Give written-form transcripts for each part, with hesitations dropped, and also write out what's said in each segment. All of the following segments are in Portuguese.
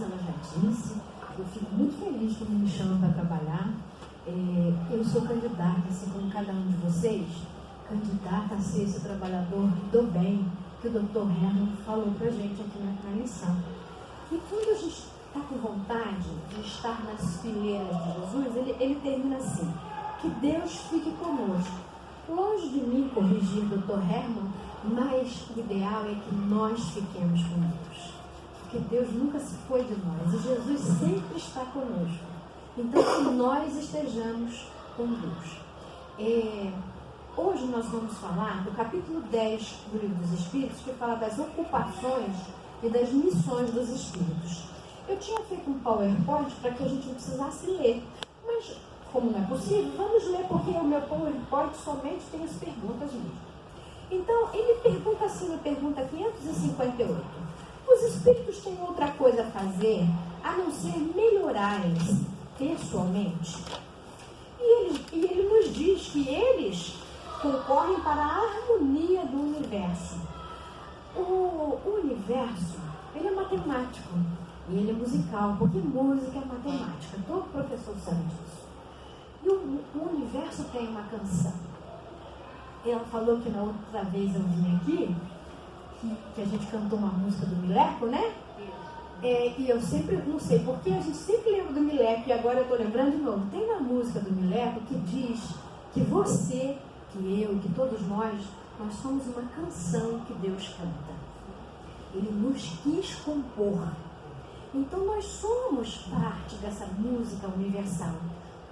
ela já disse, eu fico muito feliz quando me chamam para trabalhar. Eu sou candidata, assim como cada um de vocês, candidata a ser esse trabalhador do bem que o Dr. Herman falou para a gente aqui na lição. E quando a gente está com vontade de estar nas fileiras de Jesus, ele termina assim: que Deus fique conosco. Longe de mim corrigir o Dr. Herman, mas o ideal é que nós fiquemos com Deus. Porque Deus nunca se foi de nós e Jesus sempre está conosco. Então, que nós estejamos com Deus. Hoje nós vamos falar do capítulo 10 do Livro dos Espíritos, que fala das ocupações e das missões dos Espíritos. Eu tinha feito um PowerPoint para que a gente não precisasse ler, mas como não é possível, vamos ler, porque o meu PowerPoint somente tem as perguntas mesmo. Então, ele pergunta assim, na pergunta 558, os Espíritos têm outra coisa a fazer a não ser melhorarem-se pessoalmente? E ele nos diz que eles concorrem para a harmonia do universo. O universo, ele é matemático e ele é musical, porque música é matemática. Todo professor sabe disso. E o universo tem uma canção. Ela falou que na outra vez eu vim aqui, que a gente cantou uma música do Mileco, né? E eu sempre, não sei porque, a gente sempre lembra do Mileco, e agora eu estou lembrando de novo. Tem uma música do Mileco que diz que você, que eu, que todos nós somos uma canção que Deus canta. Ele nos quis compor. Então nós somos parte dessa música universal.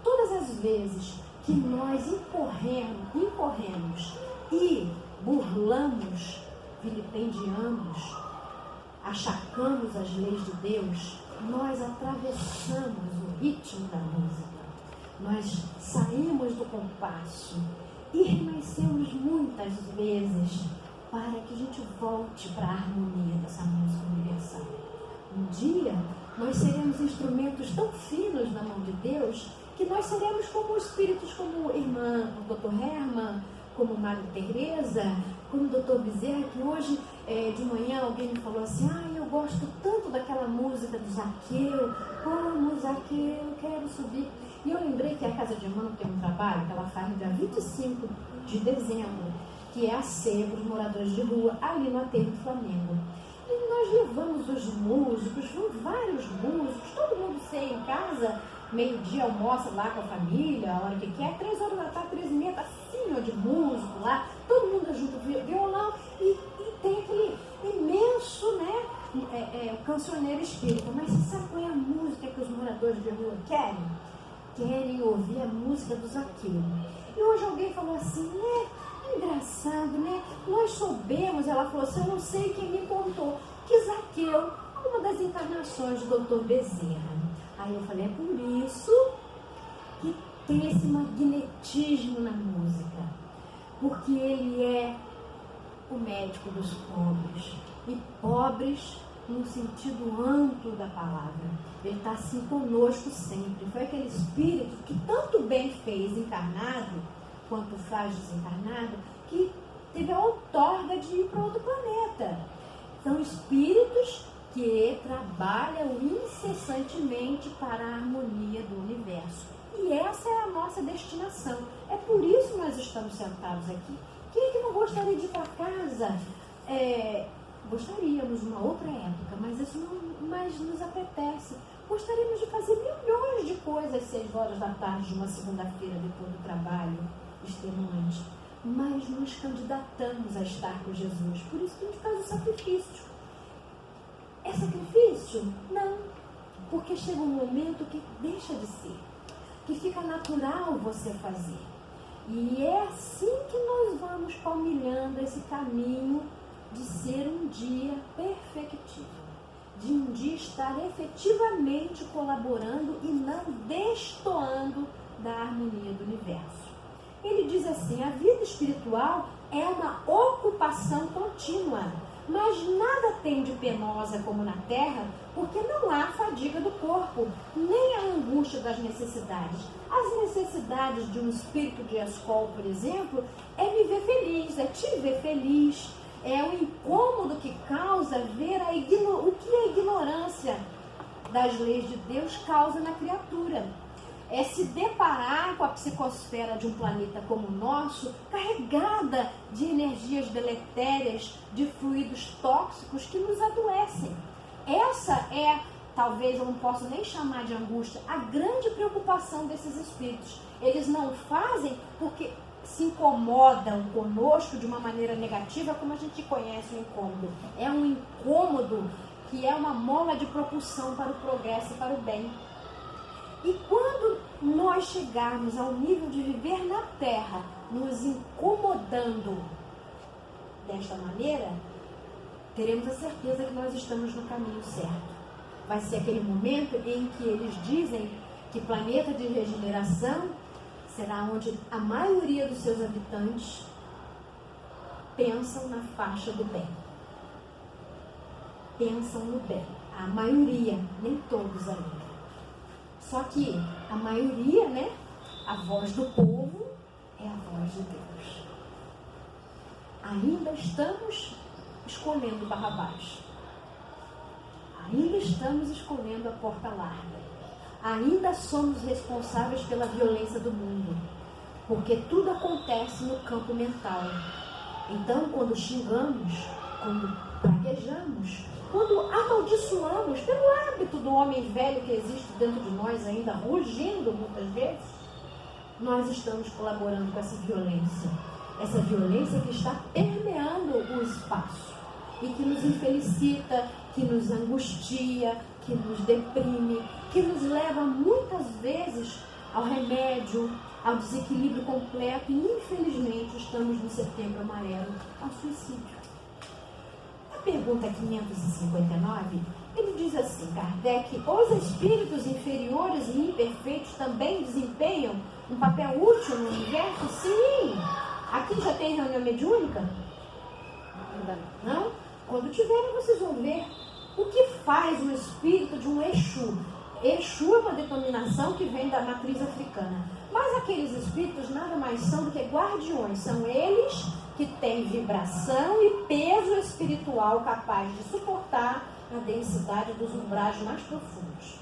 Todas as vezes que nós incorremos e burlamos, vilipendiamos, achacamos as leis de Deus, nós atravessamos o ritmo da música. Nós saímos do compasso e renascemos muitas vezes para que a gente volte para a harmonia dessa música universal. Um dia nós seremos instrumentos tão finos na mão de Deus que nós seremos como espíritos, como irmã, o Dr. Herman, como Madre Teresa, como o Dr. Bezerra, que hoje de manhã alguém me falou assim: eu gosto tanto daquela música do Zaqueu, como Zaqueu, quero subir. E eu lembrei que a Casa de Emmanuel tem um trabalho que ela faz no dia 25 de dezembro, que é a ceia para os moradores de rua, ali no aterro do Flamengo. E nós levamos os músicos, vários músicos, todo mundo ceia em casa, meio-dia almoça lá com a família, a hora que quer, 3 horas da tarde, 3h30, assim, de músico lá, todo mundo junto violão, e tem aquele imenso, né, cancioneiro espírita. Mas você sabe qual é a música que os moradores de rua querem? Querem ouvir a música do Zaqueu. E hoje alguém falou assim, engraçado, né? Nós soubemos, ela falou assim, eu não sei quem me contou, que Zaqueu é uma das encarnações do Dr. Bezerra. Aí eu falei, é por isso que tem esse magnetismo na música, porque ele é o médico dos pobres, e pobres no sentido amplo da palavra. Ele está assim conosco sempre. Foi aquele espírito que tanto bem fez encarnado, quanto faz desencarnado, que teve a outorga de ir para outro planeta. São espíritos que trabalham incessantemente para a harmonia do universo. E essa é a nossa destinação. É por isso que nós estamos sentados aqui. Quem é que não gostaria de ir para casa? Gostaríamos de uma outra época, mas isso não mais nos apetece. Gostaríamos de fazer milhões de coisas às 6 horas da tarde de uma segunda-feira, depois do trabalho extenuante. Mas nos candidatamos a estar com Jesus. Por isso que a gente faz o sacrifício. É sacrifício? Não. Porque chega um momento que deixa de ser. Que fica natural você fazer. E é assim que nós vamos palmilhando esse caminho de ser um dia perfectivo. De um dia estar efetivamente colaborando e não destoando da harmonia do universo. Ele diz assim, a vida espiritual é uma ocupação contínua, mas nada tem de penosa como na terra, porque não há fadiga do corpo, nem a angústia das necessidades. As necessidades de um espírito de escola, por exemplo, é viver feliz, é te ver feliz, é o incômodo que causa ver o que é a ignorância das leis de Deus causa na criatura. É se deparar com a psicosfera de um planeta como o nosso, carregada de energias deletérias, de fluidos tóxicos que nos adoecem. Essa é, talvez eu não posso nem chamar de angústia, a grande preocupação desses espíritos. Eles não fazem porque se incomodam conosco de uma maneira negativa, como a gente conhece o incômodo. É um incômodo que é uma mola de propulsão para o progresso e para o bem. E quando nós chegarmos ao nível de viver na Terra, nos incomodando desta maneira, teremos a certeza que nós estamos no caminho certo. Vai ser aquele momento em que eles dizem que planeta de regeneração será onde a maioria dos seus habitantes pensam na faixa do bem. Pensam no bem. A maioria, nem todos ainda. Só que a maioria, né? A voz do povo é a voz de Deus. Ainda estamos escolhendo Barrabás. Ainda estamos escolhendo a porta larga. Ainda somos responsáveis pela violência do mundo. Porque tudo acontece no campo mental. Então, quando xingamos, quando praguejamos, quando amaldiçoamos, pelo hábito do homem velho que existe dentro de nós ainda, rugindo muitas vezes, nós estamos colaborando com essa violência. Essa violência que está permeando o espaço e que nos infelicita, que nos angustia, que nos deprime, que nos leva muitas vezes ao remédio, ao desequilíbrio completo e, infelizmente, estamos no setembro amarelo, ao suicídio. A pergunta 559, ele diz assim, Kardec: os espíritos inferiores e imperfeitos também desempenham um papel útil no universo? Sim! Aqui já tem reunião mediúnica? Ainda não? Quando tiverem, vocês vão ver o que faz o espírito de um Exu. Exu é uma denominação que vem da matriz africana. Mas aqueles espíritos nada mais são do que guardiões. São eles que têm vibração e peso espiritual capaz de suportar a densidade dos umbrais mais profundos.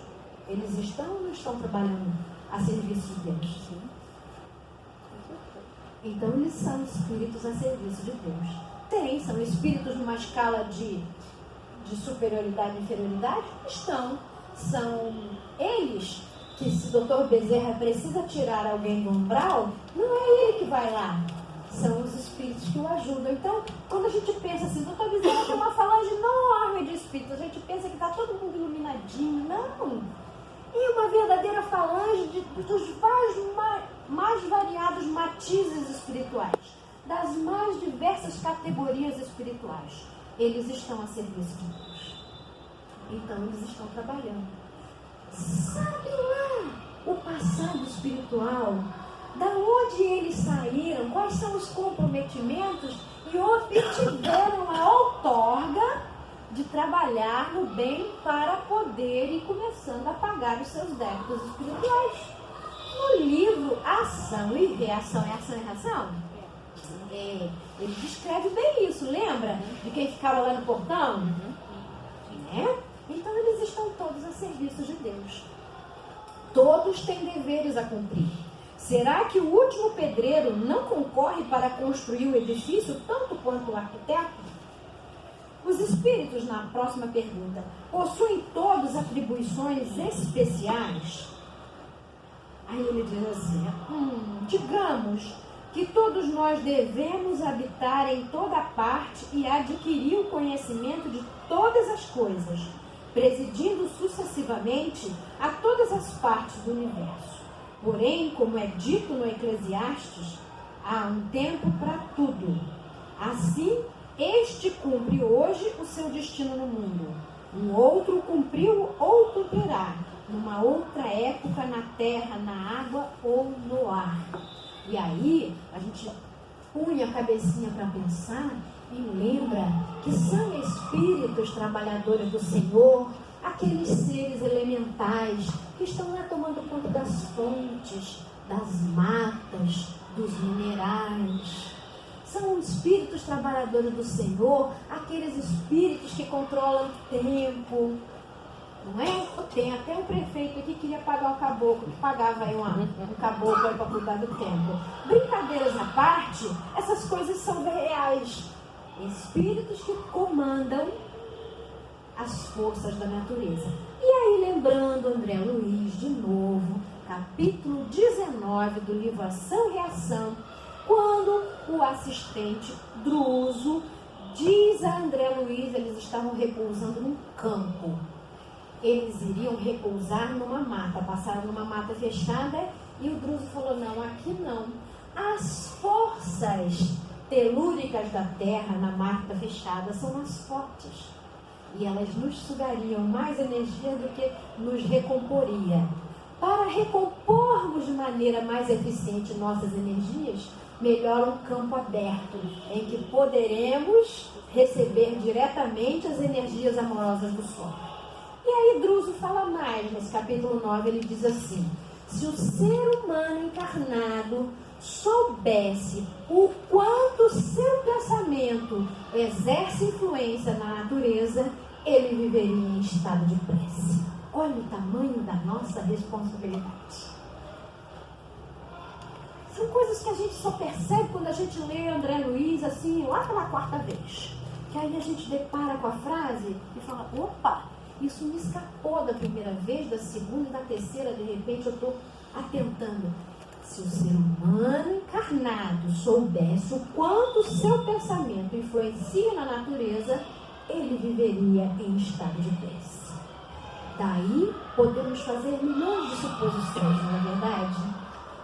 Eles estão ou não estão trabalhando a serviço de Deus? Sim. Então eles são espíritos a serviço de Deus. São espíritos numa escala de superioridade e inferioridade? Estão. São eles que, se o Dr. Bezerra precisa tirar alguém do umbral, não é ele que vai lá. São os espíritos que o ajudam. Então, quando a gente pensa assim, Dr. Bezerra tem uma falange enorme de espíritos, a gente pensa que está todo mundo iluminadinho. Não. E uma verdadeira falange dos mais variados matizes espirituais, das mais diversas categorias espirituais. Eles estão a serviço de Deus. Então eles estão trabalhando. Sabe lá o passado espiritual? Da onde eles saíram? Quais são os comprometimentos? E obtiveram a outorga de trabalhar no bem para poder ir começando a pagar os seus débitos espirituais. No livro Ação e Reação, é Ação e Reação? Ele descreve bem isso, lembra? De quem ficava lá no portão? Então eles estão todos a serviço de Deus. Todos têm deveres a cumprir. Será que o último pedreiro não concorre para construir o edifício tanto quanto o arquiteto? Os espíritos, na próxima pergunta, possuem todos atribuições especiais? Aí ele diz assim, digamos que todos nós devemos habitar em toda parte e adquirir o conhecimento de todas as coisas, presidindo sucessivamente a todas as partes do universo. Porém, como é dito no Eclesiastes, há um tempo para tudo. Assim, este cumpre hoje o seu destino no mundo. Um outro cumpriu ou cumprirá, numa outra época, na terra, na água ou no ar. E aí, a gente punha a cabecinha para pensar e lembra que são espíritos trabalhadores do Senhor, aqueles seres elementais que estão lá tomando conta das fontes, das matas, dos minerais. São espíritos trabalhadores do Senhor, aqueles espíritos que controlam o tempo, não é? O Tem até um prefeito aqui que queria pagar o caboclo, que pagava aí um caboclo para cuidar do templo. Brincadeiras à parte, essas coisas são reais. Espíritos que comandam as forças da natureza. E aí, lembrando André Luiz de novo, capítulo 19 do livro Ação e Reação, quando o assistente Druso diz a André Luiz, eles estavam repousando num campo. Eles iriam repousar numa mata, passaram numa mata fechada, e o Druso falou, não, aqui não. As forças telúricas da terra na mata fechada são mais fortes, e elas nos sugariam mais energia do que nos recomporia. Para recompormos de maneira mais eficiente nossas energias, melhor um campo aberto, em que poderemos receber diretamente as energias amorosas do sol. E aí Druso fala mais, nesse capítulo 9, ele diz assim, se o ser humano encarnado soubesse o quanto seu pensamento exerce influência na natureza, ele viveria em estado de prece. Olha o tamanho da nossa responsabilidade. São coisas que a gente só percebe quando a gente lê André Luiz, assim, lá pela quarta vez. Que aí a gente depara com a frase e fala, opa, isso me escapou da primeira vez, da segunda e da terceira, de repente eu estou atentando. Se o ser humano encarnado soubesse o quanto o seu pensamento influencia na natureza, ele viveria em estado de prece. Daí podemos fazer milhões de suposições, não é verdade?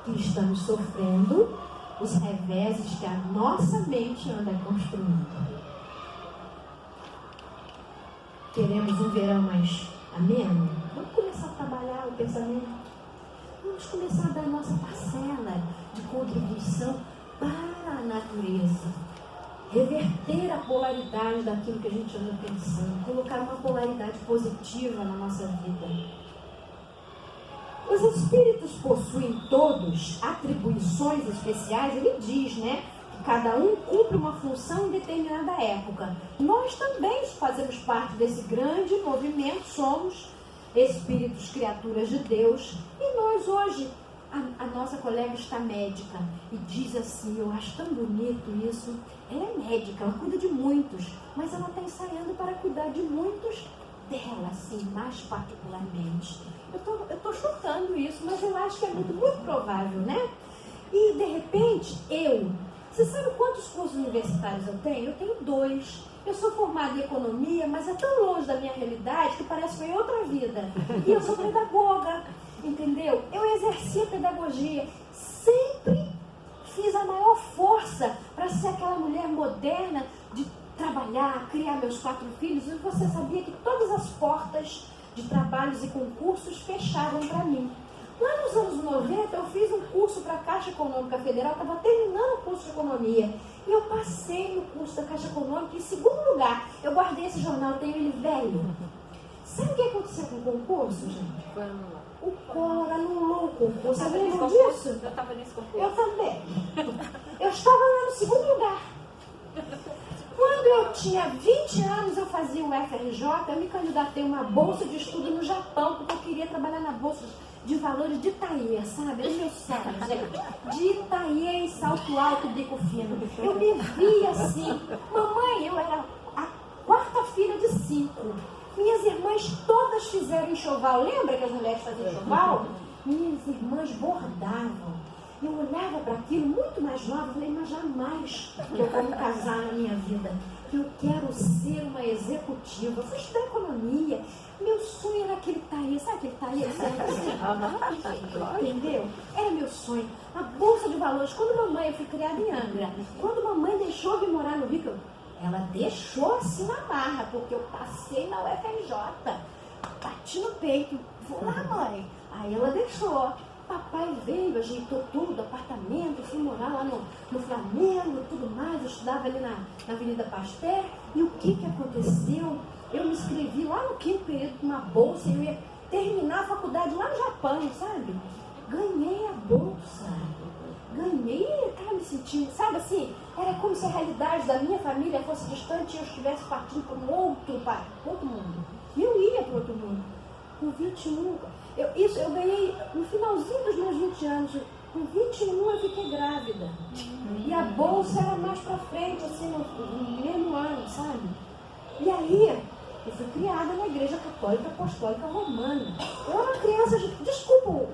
Que estamos sofrendo os reveses que a nossa mente anda construindo. Queremos um verão mais ameno? Vamos começar a trabalhar o pensamento. Vamos começar a dar a nossa parcela de contribuição para a natureza. Reverter a polaridade daquilo que a gente anda pensando. Colocar uma polaridade positiva na nossa vida. Os espíritos possuem todos atribuições especiais, ele diz, né? Que cada um cumpre uma função em determinada época. Nós também fazemos parte desse grande movimento, somos espíritos, criaturas de Deus. E nós hoje, a nossa colega está médica e diz assim, eu acho tão bonito isso. Ela é médica, ela cuida de muitos, mas ela está ensaiando para cuidar de muitos dela, assim, mais particularmente. Eu estou chutando isso, mas eu acho que é muito provável, né? E, de repente, você sabe quantos cursos universitários eu tenho? Eu tenho 2. Eu sou formada em economia, mas é tão longe da minha realidade que parece que foi outra vida. E eu sou pedagoga, entendeu? Eu exerci a pedagogia. Sempre fiz a maior força para ser aquela mulher moderna de trabalhar, criar meus 4 filhos. E você sabia que todas as portas de trabalhos e concursos fechavam para mim. Lá nos anos 90, eu fiz um curso para a Caixa Econômica Federal, estava terminando o curso de economia. E eu passei no curso da Caixa Econômica em segundo lugar. Eu guardei esse jornal, tenho ele velho. Sabe o que aconteceu com o concurso, gente? Foi anulado. O Collor anulou o concurso. Você lembra disso? Eu estava nesse concurso. Eu também. Eu estava lá no segundo lugar. Quando eu tinha 20 anos, eu fazia o FRJ, eu me candidatei a uma bolsa de estudo no Japão, porque eu queria trabalhar na bolsa de valores de Itaie, sabe? Era meu sonho, gente. De Itaie e salto alto, bico fino. Eu me via assim. Mamãe, eu era a 4ª filha de 5. Minhas irmãs todas fizeram enxoval. Lembra que as mulheres faziam enxoval? Minhas irmãs bordavam. Eu olhava para aquilo muito mais nova e falei, mas jamais que eu vou me casar na minha vida. Eu quero ser uma executiva. Eu fui estudar economia. Meu sonho era aquele Itaie, sabe aquele Itaie? Entendeu? Era meu sonho. A Bolsa de Valores, quando mamãe, eu fui criada em Angra, quando mamãe deixou eu vir morar no Rio, ela deixou assim na marra, porque eu passei na UFRJ, bati no peito, vou lá, mãe. Aí ela deixou. Papai veio, ajeitou tudo, apartamento, fui morar lá no Flamengo, tudo mais. Eu estudava ali na Avenida Pasteur. E o que aconteceu? Eu me inscrevi lá no 5º período com uma bolsa e eu ia terminar a faculdade lá no Japão, sabe? Ganhei a bolsa. Ganhei, estava me sentindo, sabe assim? Era como se a realidade da minha família fosse distante e eu estivesse partindo para outro mundo. E eu ia para outro mundo. Com 21, eu ganhei no finalzinho dos meus 20 anos. Com 21 eu fiquei grávida. E a bolsa era mais pra frente, assim, no mesmo ano, sabe? E aí, eu fui criada na Igreja Católica Apostólica Romana. Eu era uma criança, desculpa o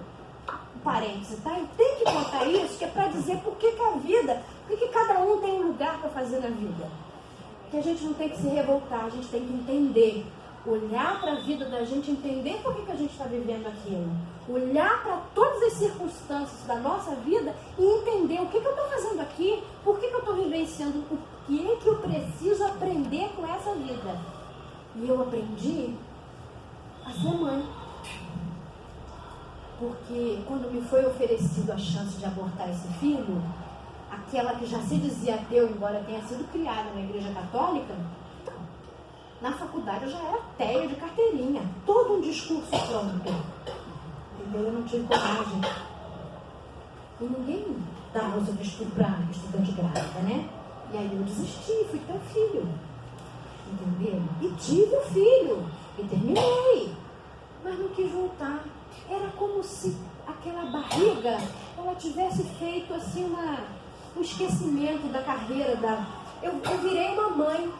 parênteses, tá? Eu tenho que contar isso, que é pra dizer por que a vida, por que cada um tem um lugar para fazer na vida. Que a gente não tem que se revoltar, a gente tem que entender. Olhar para a vida da gente, entender por que a gente está vivendo aquilo. Olhar para todas as circunstâncias da nossa vida e entender o que eu estou fazendo aqui, por que eu estou vivenciando, o que é que eu preciso aprender com essa vida. E eu aprendi a ser mãe. Porque quando me foi oferecido a chance de abortar esse filho, aquela que já se dizia ateu, embora tenha sido criada na Igreja Católica, na faculdade eu já era ateia de carteirinha, todo um discurso pronto. Entendeu? Eu não tive coragem. E ninguém dá uso de estudo para estudante grávida, né? E aí eu desisti, fui ter um filho. Entendeu? E tive um filho. E terminei. Mas não quis voltar. Era como se aquela barriga, ela tivesse feito assim um esquecimento da carreira da... Eu virei uma mãe.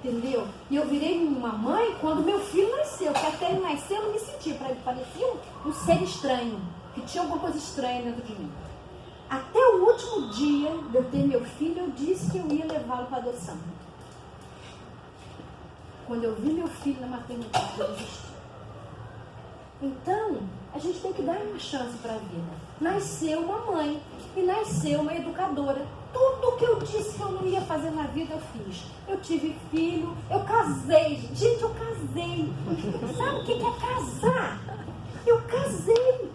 Entendeu? E eu virei uma mãe quando meu filho nasceu. Porque até ele nascer eu não me senti. Parecia um ser estranho. Que tinha alguma coisa estranha dentro de mim. Até o último dia de eu ter meu filho, eu disse que eu ia levá-lo para adoção. Quando eu vi meu filho na maternidade, eu desisti. Então, a gente tem que dar uma chance para a vida. Nasceu uma mãe e nasceu uma educadora. Tudo que eu disse que eu não ia fazer na vida, eu fiz. Eu tive filho, eu casei. Gente, eu casei. Sabe o que é casar? Eu casei.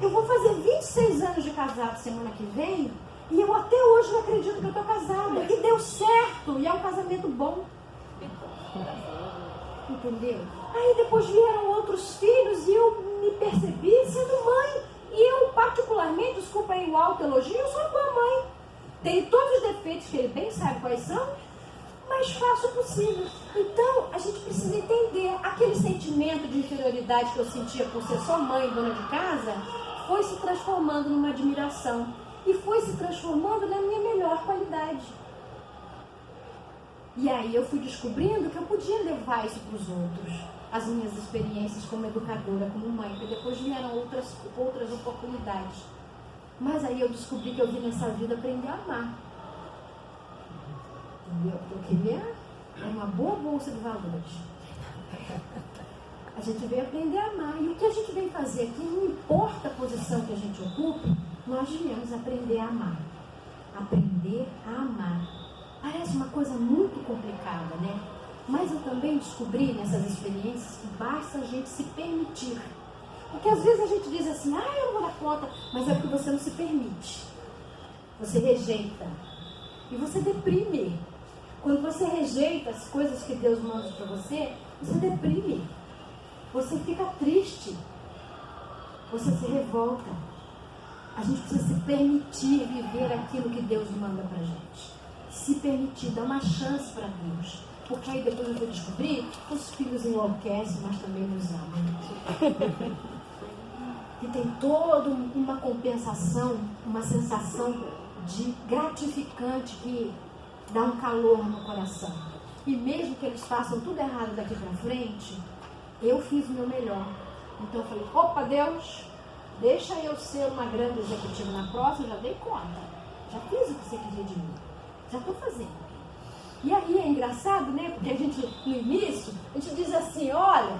Eu vou fazer 26 anos de casado semana que vem e eu até hoje não acredito que eu estou casada. E deu certo. E é um casamento bom. Entendeu? Aí depois vieram outros filhos e eu me percebi sendo mãe. E eu, particularmente, desculpa aí o autoelogio, eu sou uma boa mãe. Tenho todos os defeitos que ele bem sabe quais são, mas faço o possível. Então, a gente precisa entender. Aquele sentimento de inferioridade que eu sentia por ser só mãe e dona de casa, foi se transformando numa admiração. E foi se transformando na minha melhor qualidade. E aí eu fui descobrindo que eu podia levar isso para os outros. As minhas experiências como educadora, como mãe, porque depois vieram outras oportunidades. Mas aí eu descobri que eu vim nessa vida aprender a amar. Entendeu? Eu queria uma boa bolsa de valores. A gente veio aprender a amar. E o que a gente vem fazer aqui, não importa a posição que a gente ocupe, nós viemos aprender a amar. Aprender a amar. Parece uma coisa muito complicada, né? Mas eu também descobri nessas experiências que basta a gente se permitir. Porque às vezes a gente diz assim, eu não vou dar conta, mas é porque você não se permite. Você rejeita. E você deprime. Quando você rejeita as coisas que Deus manda para você, você deprime. Você fica triste. Você se revolta. A gente precisa se permitir viver aquilo que Deus manda para a gente. Se permitir, dar uma chance para Deus. Porque aí depois eu vou descobrir que os filhos enlouquecem, mas também nos amam. E tem toda uma compensação, uma sensação de gratificante que dá um calor no coração. E mesmo que eles façam tudo errado daqui para frente, eu fiz o meu melhor. Então eu falei, opa Deus, deixa eu ser uma grande executiva na próxima, eu já dei conta. Já fiz o que você queria de mim. Já estou fazendo. E aí é engraçado, né? Porque a gente, no início, a gente diz assim, olha,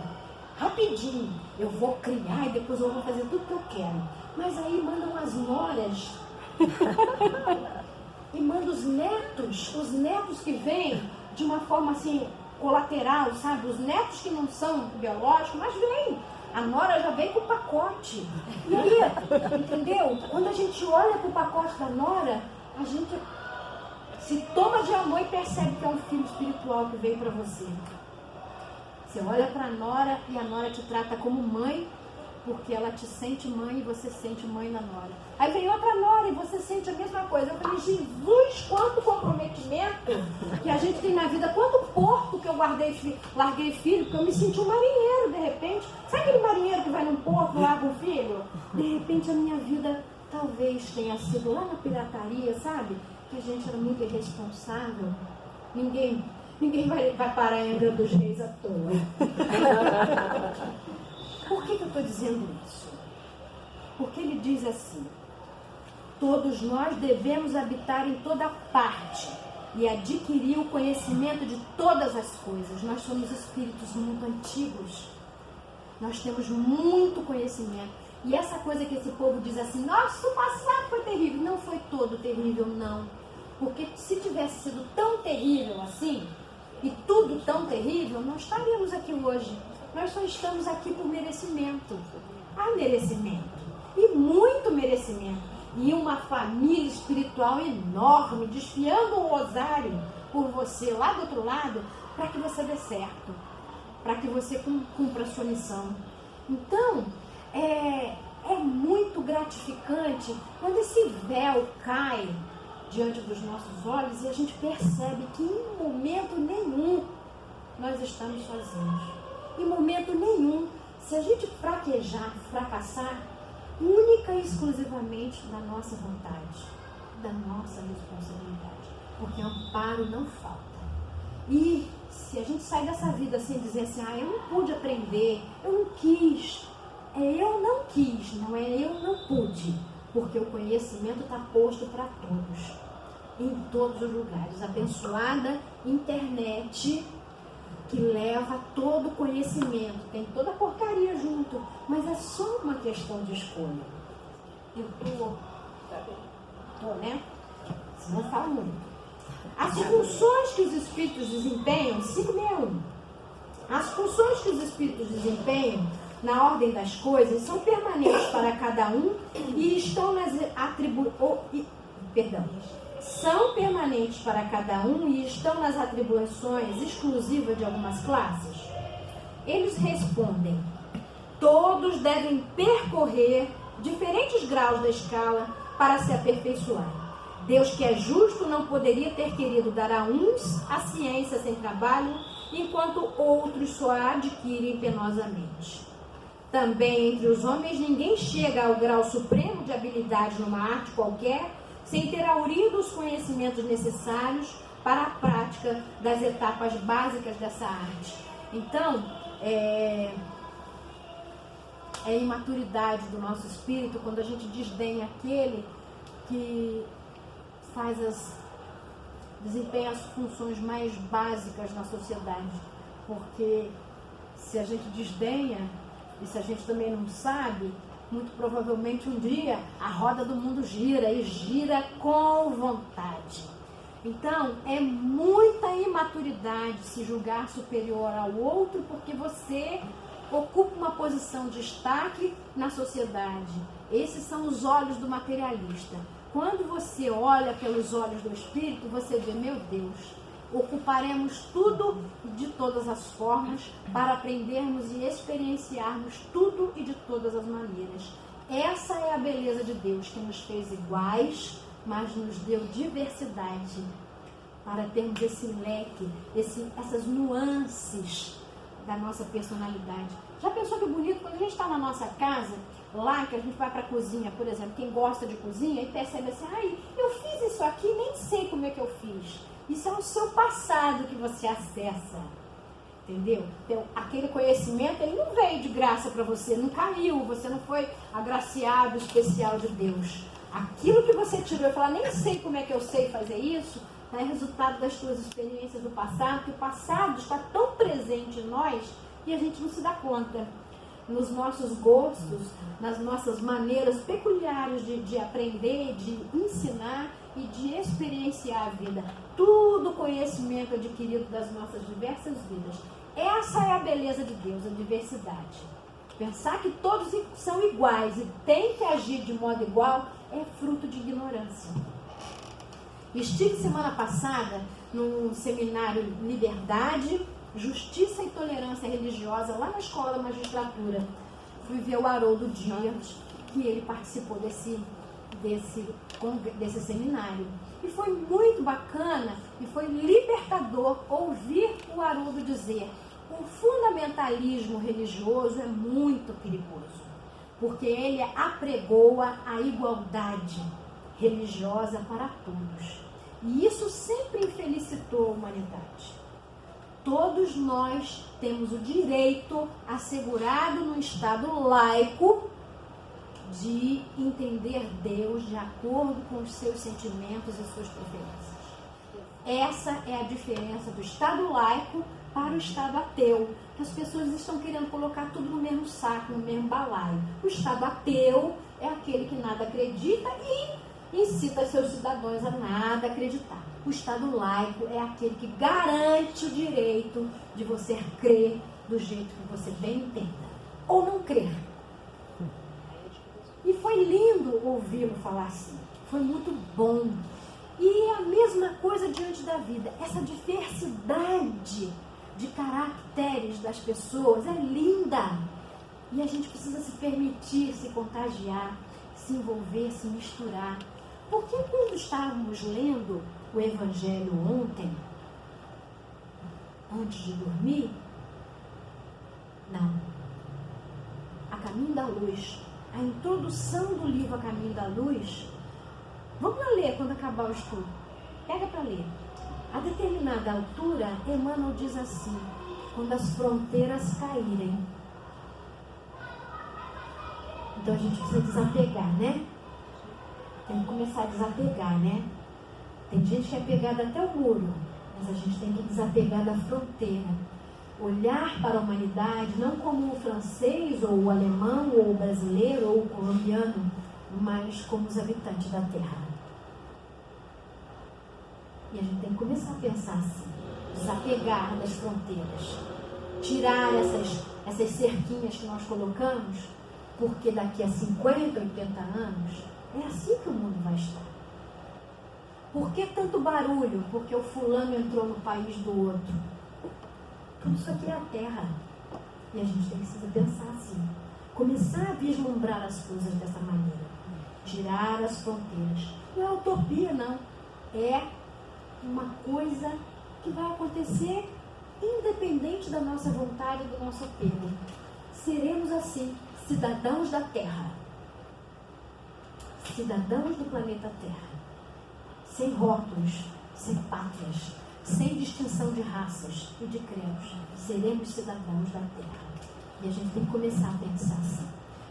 rapidinho, eu vou criar e depois eu vou fazer tudo que eu quero. Mas aí mandam as noras e mandam os netos que vêm de uma forma assim, colateral, sabe? Os netos que não são biológicos, mas vêm. A nora já vem com o pacote. E aí, entendeu? Quando a gente olha para o pacote da nora, a gente se toma de amor e percebe que é um filho espiritual que veio para você. Você olha para a nora e a nora te trata como mãe porque ela te sente mãe e você sente mãe na nora. Aí vem outra nora e você sente a mesma coisa. Eu falei, Jesus, quanto comprometimento que a gente tem na vida, quanto porto que eu larguei filho, porque eu me senti um marinheiro de repente. Sabe aquele marinheiro que vai num porto, larga o filho? De repente a minha vida talvez tenha sido lá na pirataria, sabe? Que a gente era muito irresponsável. Ninguém vai parar em Angra dos Reis à toa. Por que eu estou dizendo isso? Porque ele diz assim: todos nós devemos habitar em toda parte e adquirir o conhecimento de todas as coisas. Nós somos espíritos muito antigos. Nós temos muito conhecimento. E essa coisa que esse povo diz assim, nossa, o passado foi terrível. Não foi todo terrível, não. Porque se tivesse sido tão terrível assim, e tudo tão terrível, nós estaríamos aqui hoje. Nós só estamos aqui por merecimento. Há merecimento. E muito merecimento. E uma família espiritual enorme, desfiando um rosário por você lá do outro lado, para que você dê certo. Para que você cumpra a sua missão. Então, é muito gratificante quando esse véu cai diante dos nossos olhos e a gente percebe que em momento nenhum nós estamos sozinhos. Em momento nenhum, se a gente fraquejar, fracassar, única e exclusivamente da nossa vontade, da nossa responsabilidade, porque amparo não falta. E se a gente sai dessa vida sem dizer assim, eu não pude aprender, eu não quis, eu não quis, não é eu não pude, porque o conhecimento está posto para todos, em todos os lugares. Abençoada internet que leva todo o conhecimento, tem toda a porcaria junto, mas é só uma questão de escolha. Eu tô, né? Senão fala muito. As funções que os espíritos desempenham, 561. As funções que os espíritos desempenham na ordem das coisas são permanentes para cada um e estão nas são permanentes para cada um e estão nas atribuições exclusivas de algumas classes? Eles respondem: todos devem percorrer diferentes graus da escala para se aperfeiçoar. Deus, que é justo, não poderia ter querido dar a uns a ciência sem trabalho, enquanto outros só a adquirem penosamente. Também entre os homens ninguém chega ao grau supremo de habilidade numa arte qualquer, sem ter aurido os conhecimentos necessários para a prática das etapas básicas dessa arte. Então, é imaturidade do nosso espírito quando a gente desdenha aquele que desempenha as funções mais básicas na sociedade. Porque se a gente desdenha, e se a gente também não sabe, muito provavelmente um dia a roda do mundo gira, e gira com vontade. Então, é muita imaturidade se julgar superior ao outro, porque você ocupa uma posição de destaque na sociedade. Esses são os olhos do materialista. Quando você olha pelos olhos do Espírito, você vê, meu Deus, ocuparemos tudo de todas as formas para aprendermos e experienciarmos tudo e de todas as maneiras. Essa é a beleza de Deus, que nos fez iguais, mas nos deu diversidade para termos esse leque, essas nuances da nossa personalidade. Já pensou que bonito quando a gente está na nossa casa, lá que a gente vai para a cozinha, por exemplo, quem gosta de cozinha e percebe assim, eu fiz isso aqui, nem sei como é que eu fiz. Isso é o seu passado que você acessa, entendeu? Então, aquele conhecimento, ele não veio de graça para você, não caiu, você não foi agraciado especial de Deus. Aquilo que você tirou e falou, nem sei como é que eu sei fazer isso, é resultado das suas experiências do passado, que o passado está tão presente em nós e a gente não se dá conta. Nos nossos gostos, nas nossas maneiras peculiares de aprender, de ensinar e de experienciar a vida. Tudo conhecimento adquirido das nossas diversas vidas. Essa é a beleza de Deus, a diversidade. Pensar que todos são iguais e tem que agir de modo igual é fruto de ignorância. Estive semana passada num seminário Liberdade, Justiça e Tolerância Religiosa lá na Escola da Magistratura. fui ver o Haroldo Dias, que ele participou desse seminário. E foi muito bacana e foi libertador ouvir o Haroldo dizer: o fundamentalismo religioso é muito perigoso, porque ele apregoa a igualdade religiosa para todos. E isso sempre infelicitou a humanidade. Todos nós temos o direito assegurado no Estado laico de entender Deus de acordo com os seus sentimentos e suas preferências. Essa é a diferença do Estado laico para o Estado ateu, que as pessoas estão querendo colocar tudo no mesmo saco, no mesmo balaio. O Estado ateu é aquele que nada acredita e incita seus cidadãos a nada acreditar. O Estado laico é aquele que garante o direito de você crer do jeito que você bem entenda, ou não crer. E foi lindo ouvi-lo falar assim. Foi muito bom. E é a mesma coisa diante da vida. Essa diversidade de caracteres das pessoas é linda. E a gente precisa se permitir se contagiar, se envolver, se misturar. Porque quando estávamos lendo o Evangelho ontem, antes de dormir, A Caminho da Luz, a introdução do livro A Caminho da Luz, vamos lá ler quando acabar o estudo. Pega para ler. A determinada altura, Emmanuel diz assim: quando as fronteiras caírem. Então a gente precisa desapegar, né? Tem que começar a desapegar, né? Tem gente que é pegada até o muro, mas a gente tem que desapegar da fronteira. Olhar para a humanidade não como o francês, ou o alemão, ou o brasileiro, ou o colombiano, mas como os habitantes da Terra. E a gente tem que começar a pensar assim, desapegar das fronteiras, tirar essas cerquinhas que nós colocamos, porque daqui a 50, 80 anos, é assim que o mundo vai estar. Por que tanto barulho? Porque o fulano entrou no país do outro. Tudo isso aqui é a Terra. E a gente precisa pensar assim. Começar a vislumbrar as coisas dessa maneira. Tirar as fronteiras. Não é utopia, não. É uma coisa que vai acontecer independente da nossa vontade e do nosso apelo. Seremos assim, cidadãos da Terra. Cidadãos do planeta Terra. Sem rótulos, sem pátrias, sem distinção de raças e de credos. Seremos cidadãos da Terra. E a gente tem que começar a pensar assim.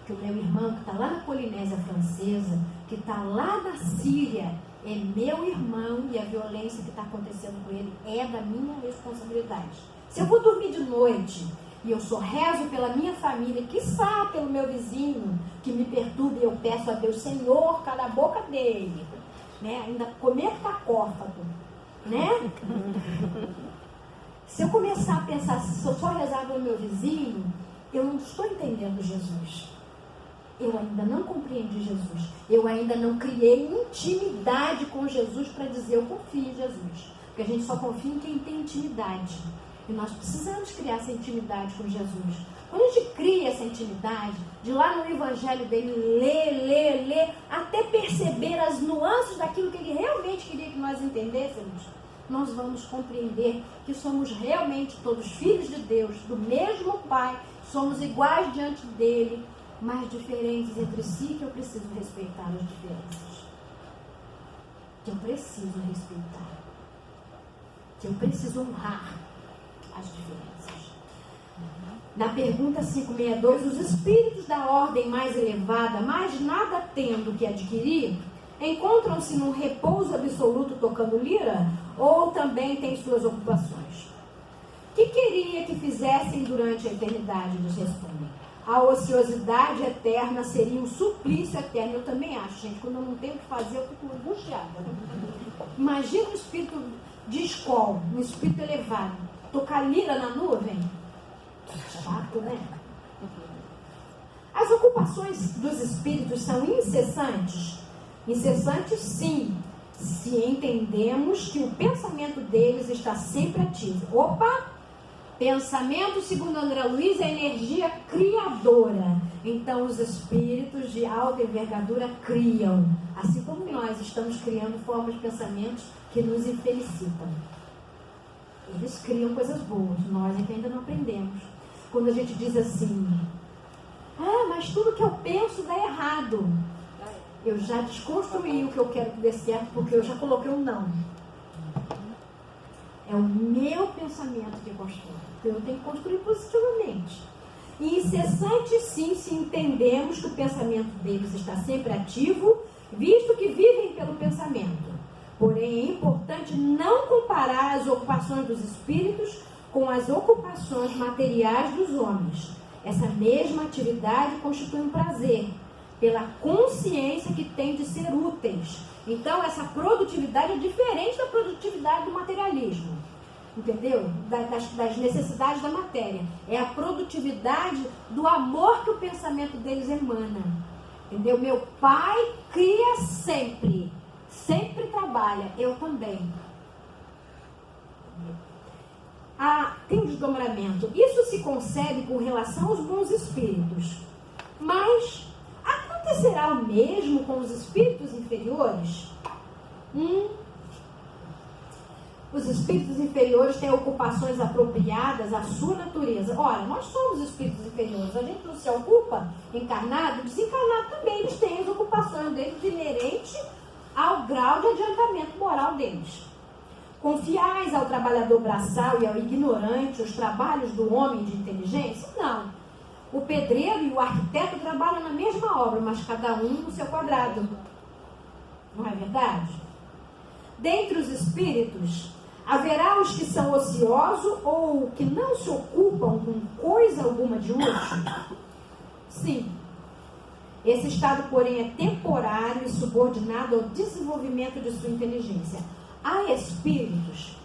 Que o meu irmão que está lá na Polinésia Francesa, que está lá na Síria, é meu irmão, e a violência que está acontecendo com ele é da minha responsabilidade. Se eu vou dormir de noite e eu só rezo pela minha família, quiçá pelo meu vizinho que me perturbe, eu peço a Deus: Senhor, cala a boca dele, né? Ainda comer cacófago, né? Se eu começar a pensar, se eu só rezar pelo meu vizinho, eu não estou entendendo Jesus. Eu ainda não compreendi Jesus. Eu ainda não criei intimidade com Jesus para dizer eu confio em Jesus. Porque a gente só confia em quem tem intimidade. E nós precisamos criar essa intimidade com Jesus. Quando a gente cria essa intimidade, de lá no Evangelho dele, ler, até perceber as nuances daquilo que ele realmente queria que nós entendêssemos, nós vamos compreender que somos realmente todos filhos de Deus, do mesmo Pai, somos iguais diante dele, mas diferentes entre si, que eu preciso respeitar as diferenças. Que eu preciso respeitar. Que eu preciso honrar as diferenças. Na pergunta 562, os espíritos da ordem mais elevada, mais nada tendo que adquirir, encontram-se num repouso absoluto tocando lira, ou também têm suas ocupações? Que queria que fizessem durante a eternidade? Eles respondem: a ociosidade eterna seria um suplício eterno. Eu também acho, gente, quando eu não tenho o que fazer, eu fico angustiada. Imagina um espírito de escola, um espírito elevado, tocar lira na nuvem. Chato, né? As ocupações dos espíritos são incessantes? Incessantes, sim, se entendemos que o pensamento deles está sempre ativo. Opa! Pensamento, segundo André Luiz, é energia criadora. Então, os espíritos de alta envergadura criam. Assim como nós estamos criando formas de pensamentos que nos infelicitam. Eles criam coisas boas, nós é que ainda não aprendemos. Quando a gente diz assim, mas tudo que eu penso dá errado. Eu já desconstruí o que eu quero que dê certo, porque eu já coloquei um não. É o meu pensamento que constrói. Então eu tenho que construir positivamente. E incessante sim, se entendemos que o pensamento deles está sempre ativo, visto que vivem pelo pensamento. Porém, é importante não comparar as ocupações dos espíritos com as ocupações materiais dos homens. Essa mesma atividade constitui um prazer, pela consciência que tem de ser úteis. Então, essa produtividade é diferente da produtividade do materialismo. Entendeu? Das necessidades da matéria. É a produtividade do amor que o pensamento deles emana. Entendeu? Meu pai cria sempre. Sempre trabalha. Eu também. Tem um desdobramento. Isso se concebe com relação aos bons espíritos. Mas acontecerá o mesmo com os espíritos inferiores? Os espíritos inferiores têm ocupações apropriadas à sua natureza. Ora, nós somos espíritos inferiores. A gente não se ocupa encarnado, desencarnado também. Eles têm as ocupações deles inerentes ao grau de adiantamento moral deles. Confiais ao trabalhador braçal e ao ignorante os trabalhos do homem de inteligência? Não. O pedreiro e o arquiteto trabalham na mesma obra, mas cada um no seu quadrado. Não é verdade? Dentre os espíritos, haverá os que são ociosos ou que não se ocupam com coisa alguma de útil? Sim. Esse estado, porém, é temporário e subordinado ao desenvolvimento de sua inteligência. Há espíritos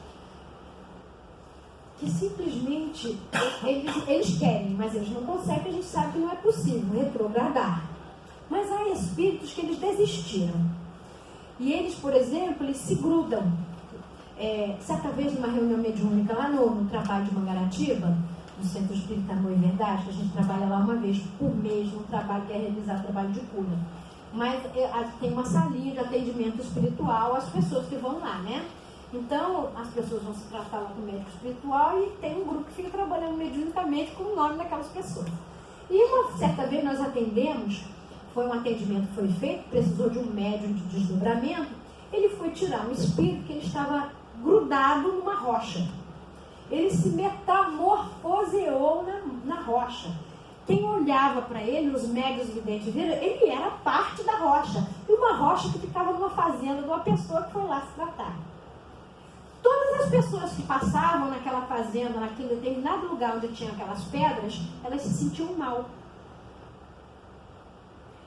que simplesmente eles querem, mas eles não conseguem, a gente sabe que não é possível retrogradar. Mas há espíritos que eles desistiram. E eles, por exemplo, eles se grudam. Certa vez, numa reunião mediúnica lá no trabalho de Mangaratiba, no Centro Espírita Amor e Verdade, que a gente trabalha lá uma vez por mês, no trabalho que é realizar trabalho de cura. Mas tem uma salinha de atendimento espiritual às pessoas que vão lá, né? Então, as pessoas vão se tratar lá com o médico espiritual e tem um grupo que fica trabalhando mediunicamente com o nome daquelas pessoas. E uma certa vez nós atendemos, foi um atendimento que foi feito, precisou de um médium de desdobramento, ele foi tirar um espírito que ele estava grudado numa rocha. Ele se metamorfoseou na rocha. Quem olhava para ele, os médios videntes viram, ele era parte da rocha. E uma rocha que ficava numa fazenda de uma pessoa que foi lá se tratar. Todas as pessoas que passavam naquela fazenda, naquele determinado lugar onde tinha aquelas pedras, elas se sentiam mal.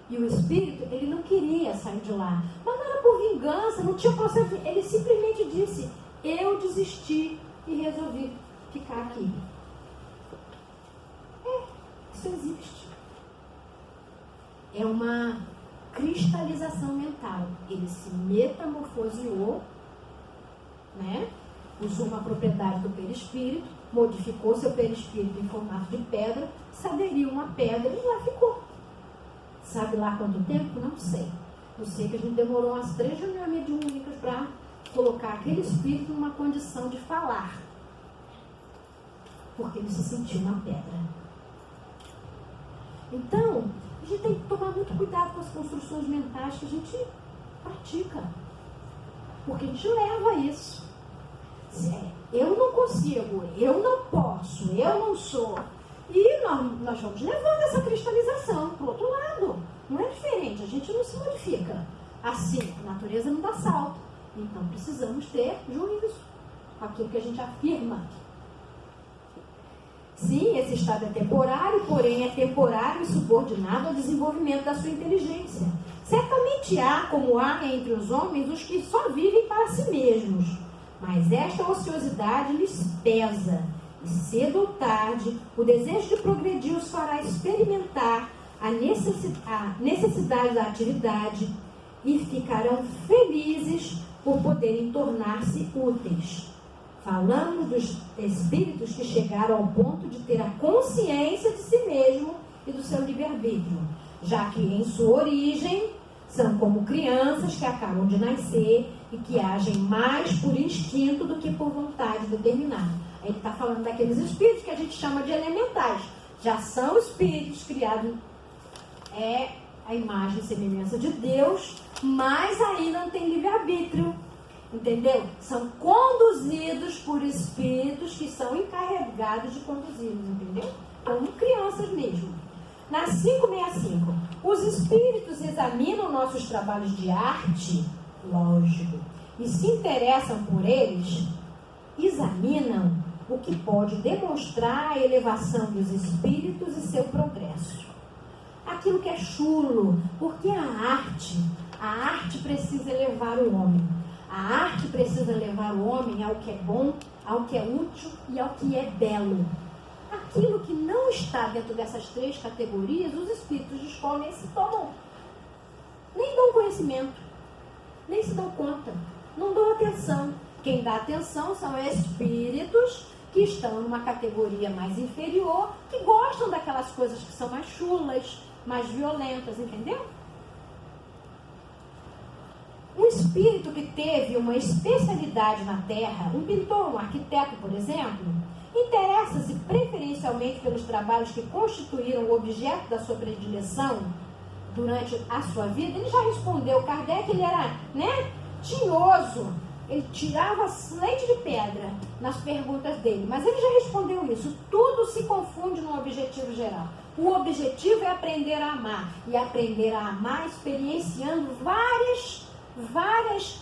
E o espírito, ele não queria sair de lá. Mas não era por vingança, não tinha processo. Ele simplesmente disse, eu desisti e resolvi ficar aqui. Isso existe. É uma cristalização mental. Ele se metamorfoseou, né? Usou uma propriedade do perispírito, modificou seu perispírito em formato de pedra, se aderiu a uma pedra e lá ficou. Sabe lá quanto tempo? Não sei. Eu sei que a gente demorou umas 3 reuniões mediúnicas para colocar aquele espírito numa condição de falar. Porque ele se sentiu uma pedra. Então, a gente tem que tomar muito cuidado com as construções mentais que a gente pratica. Porque a gente leva isso. Eu não consigo, eu não posso, eu não sou. E nós vamos levando essa cristalização para o outro lado. Não é diferente, a gente não se modifica. Assim, a natureza não dá salto. Então precisamos ter juízo com aquilo que a gente afirma. Sim, esse estado é temporário, porém é temporário e subordinado ao desenvolvimento da sua inteligência. Certamente há, como há entre os homens, os que só vivem para si mesmos. Mas esta ociosidade lhes pesa. E cedo ou tarde, o desejo de progredir os fará experimentar a necessidade da atividade e ficarão felizes por poderem tornar-se úteis. Falamos dos espíritos que chegaram ao ponto de ter a consciência de si mesmo e do seu livre-arbítrio, já que em sua origem são como crianças que acabam de nascer e que agem mais por instinto do que por vontade determinada. Ele está falando daqueles espíritos que a gente chama de elementais. Já são espíritos criados a imagem e semelhança de Deus, mas ainda não tem livre-arbítrio. Entendeu? São conduzidos por espíritos que são encarregados de conduzi-los, entendeu? Como crianças mesmo. Na 565, os espíritos examinam nossos trabalhos de arte, lógico, e se interessam por eles, examinam o que pode demonstrar a elevação dos espíritos e seu progresso. Aquilo que é chulo, porque a arte precisa elevar o homem. A arte precisa levar o homem ao que é bom, ao que é útil e ao que é belo. Aquilo que não está dentro dessas três categorias, os espíritos descobrem e se tomam. Nem dão conhecimento, nem se dão conta, não dão atenção. Quem dá atenção são espíritos que estão numa categoria mais inferior, que gostam daquelas coisas que são mais chulas, mais violentas, entendeu? Um espírito que teve uma especialidade na Terra, um pintor, um arquiteto, por exemplo, interessa-se preferencialmente pelos trabalhos que constituíram o objeto da sua predileção durante a sua vida. Ele já respondeu, Kardec, ele era, tinhoso, ele tirava leite de pedra nas perguntas dele, mas ele já respondeu isso. Tudo se confunde num objetivo geral. O objetivo é aprender a amar, e aprender a amar experienciando várias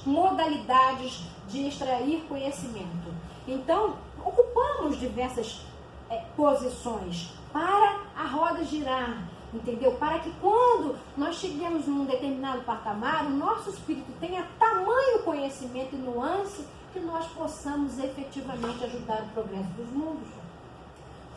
modalidades de extrair conhecimento. Então, ocupamos diversas posições para a roda girar, entendeu? Para que quando nós chegamos num determinado patamar, o nosso espírito tenha tamanho conhecimento e nuance que nós possamos efetivamente ajudar o progresso dos mundos.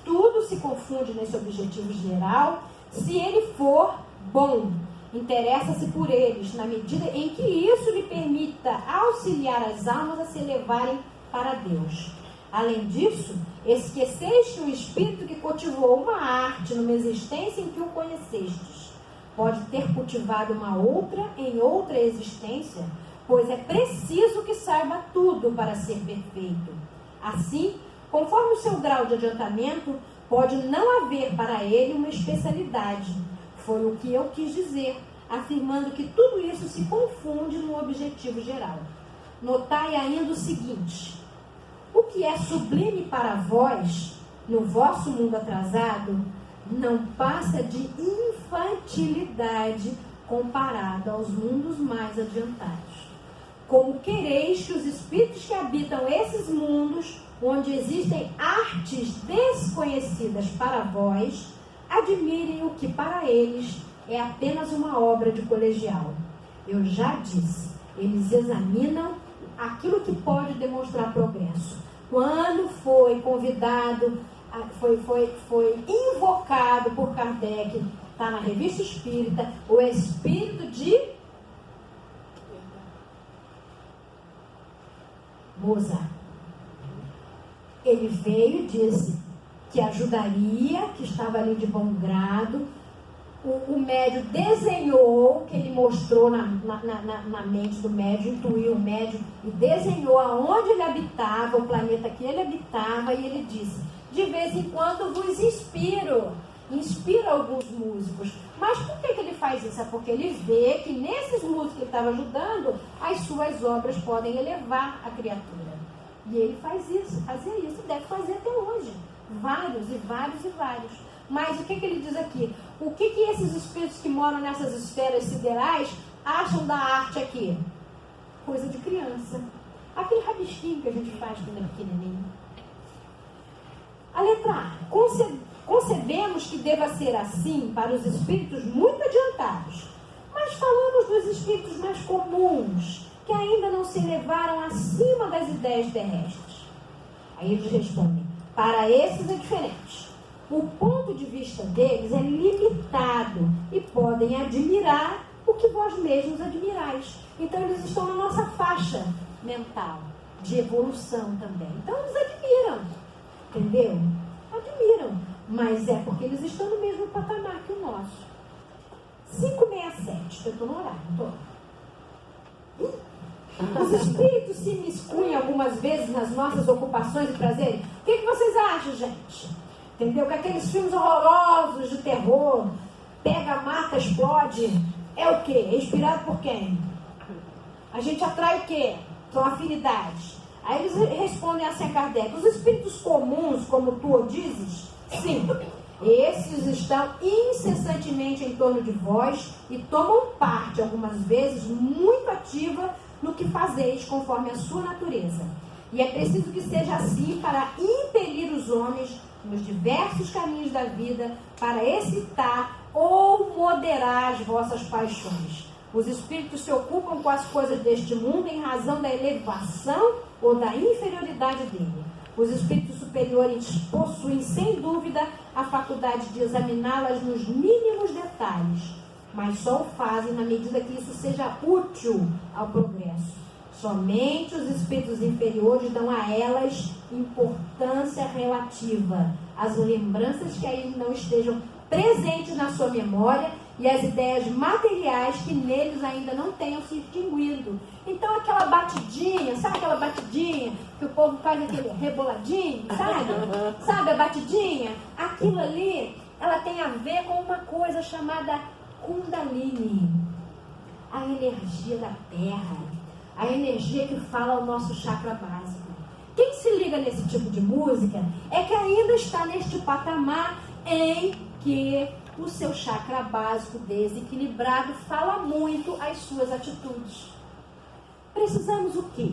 Tudo se confunde nesse objetivo geral, se ele for bom. Interessa-se por eles, na medida em que isso lhe permita auxiliar as almas a se elevarem para Deus. Além disso, esqueceste o espírito que cultivou uma arte numa existência em que o conhecestes. Pode ter cultivado uma outra em outra existência, pois é preciso que saiba tudo para ser perfeito. Assim, conforme o seu grau de adiantamento, pode não haver para ele uma especialidade. Foi o que eu quis dizer, afirmando que tudo isso se confunde no objetivo geral. Notai ainda o seguinte: o que é sublime para vós, no vosso mundo atrasado, não passa de infantilidade comparado aos mundos mais adiantados. Como quereis que os espíritos que habitam esses mundos, onde existem artes desconhecidas para vós, admirem o que para eles é apenas uma obra de colegial. Eu já disse, eles examinam aquilo que pode demonstrar progresso. Quando foi convidado, foi invocado por Kardec, está na Revista Espírita, o espírito de Mozart. Ele veio e disse que ajudaria, que estava ali de bom grado. O médium desenhou, que ele mostrou na mente do médium, intuiu o médium, e desenhou aonde ele habitava, o planeta que ele habitava, e ele disse: de vez em quando vos inspira alguns músicos. Mas por que ele faz isso? É porque ele vê que nesses músicos que ele estava ajudando, as suas obras podem elevar a criatura. E ele fazia isso, deve fazer até hoje. Vários e vários e vários. Mas o que ele diz aqui? O que esses espíritos que moram nessas esferas siderais acham da arte aqui? Coisa de criança. Aquele rabisquinho que a gente faz quando é pequenininho. A letra A. Concebemos que deva ser assim para os espíritos muito adiantados. Mas falamos dos espíritos mais comuns, que ainda não se elevaram acima das ideias terrestres. Aí eles respondem: para esses é diferente. O ponto de vista deles é limitado e podem admirar o que vós mesmos admirais. Então eles estão na nossa faixa mental. de evolução também. Então eles admiram, entendeu? Admiram, mas é porque eles estão no mesmo patamar que o nosso. 567, eu estou no horário, não estou? Os espíritos se miscuem algumas vezes nas nossas ocupações e prazeres. O que vocês acham, gente? Entendeu? Que aqueles filmes horrorosos de terror, pega, mata, explode, é o quê? É inspirado por quem? A gente atrai o quê? São afinidades. Aí eles respondem assim a Kardec: os espíritos comuns, como tu dizes, sim, esses estão incessantemente em torno de vós e tomam parte, algumas vezes, muito ativa no que fazeis, conforme a sua natureza. E é preciso que seja assim para impelir os homens nos diversos caminhos da vida, para excitar ou moderar as vossas paixões. Os espíritos se ocupam com as coisas deste mundo em razão da elevação ou da inferioridade dele. Os espíritos superiores possuem, sem dúvida, a faculdade de examiná-las nos mínimos detalhes, mas só o fazem na medida que isso seja útil ao progresso. Somente os espíritos inferiores dão a elas importância relativa, as lembranças que ainda não estejam presentes na sua memória e as ideias materiais que neles ainda não tenham se extinguido. Então aquela batidinha, sabe aquela batidinha que o povo faz aquele reboladinho, sabe? Sabe a batidinha? Aquilo ali, ela tem a ver com uma coisa chamada Kundalini, a energia da terra, a energia que fala ao nosso chakra básico. Quem se liga nesse tipo de música é que ainda está neste patamar em que o seu chakra básico desequilibrado fala muito às suas atitudes. Precisamos o quê?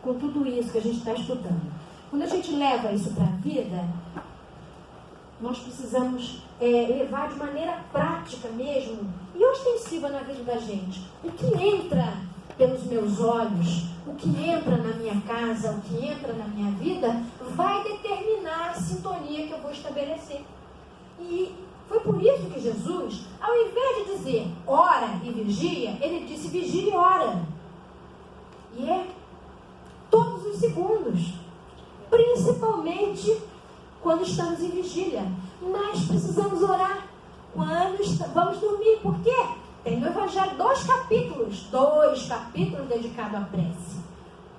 Com tudo isso que a gente está estudando. Quando a gente leva isso para a vida, nós precisamos levar de maneira prática mesmo e ostensiva na vida da gente. O que entra pelos meus olhos, o que entra na minha casa, o que entra na minha vida, vai determinar a sintonia que eu vou estabelecer. E foi por isso que Jesus, ao invés de dizer ora e vigia, ele disse vigia e ora. E é todos os segundos, principalmente quando estamos em vigília. Mas precisamos orar quando vamos dormir. Por quê? Tem no Evangelho 2 capítulos dedicados à prece,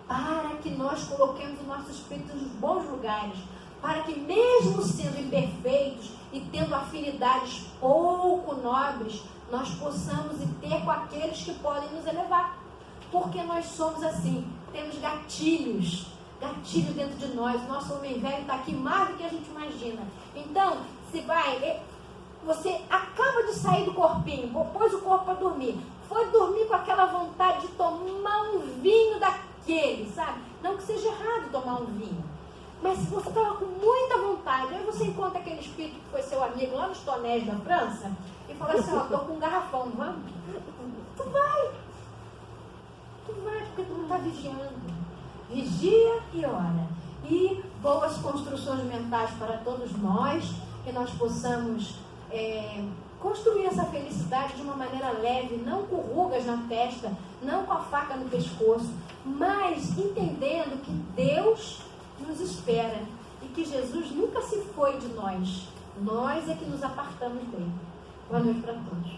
para que nós coloquemos o nosso espírito nos bons lugares, para que mesmo sendo imperfeitos e tendo afinidades pouco nobres, nós possamos ter com aqueles que podem nos elevar, porque nós somos assim, temos gatilhos dentro de nós. Nosso homem velho está aqui mais do que a gente imagina. Então, você acaba de sair do corpinho, pôs o corpo para dormir, foi dormir com aquela vontade de tomar um vinho daquele, sabe? Não que seja errado tomar um vinho, mas se você estava com muita vontade, aí você encontra aquele espírito que foi seu amigo lá nos tonéis da França e fala assim: ó, estou com um garrafão, vamos? Tu vai, porque tu não está vigiando. Vigia e ora. E boas construções mentais para todos nós, que nós possamos construir essa felicidade de uma maneira leve, não com rugas na testa, não com a faca no pescoço, mas entendendo que Deus nos espera e que Jesus nunca se foi de nós. Nós é que nos apartamos dele. Boa noite para todos.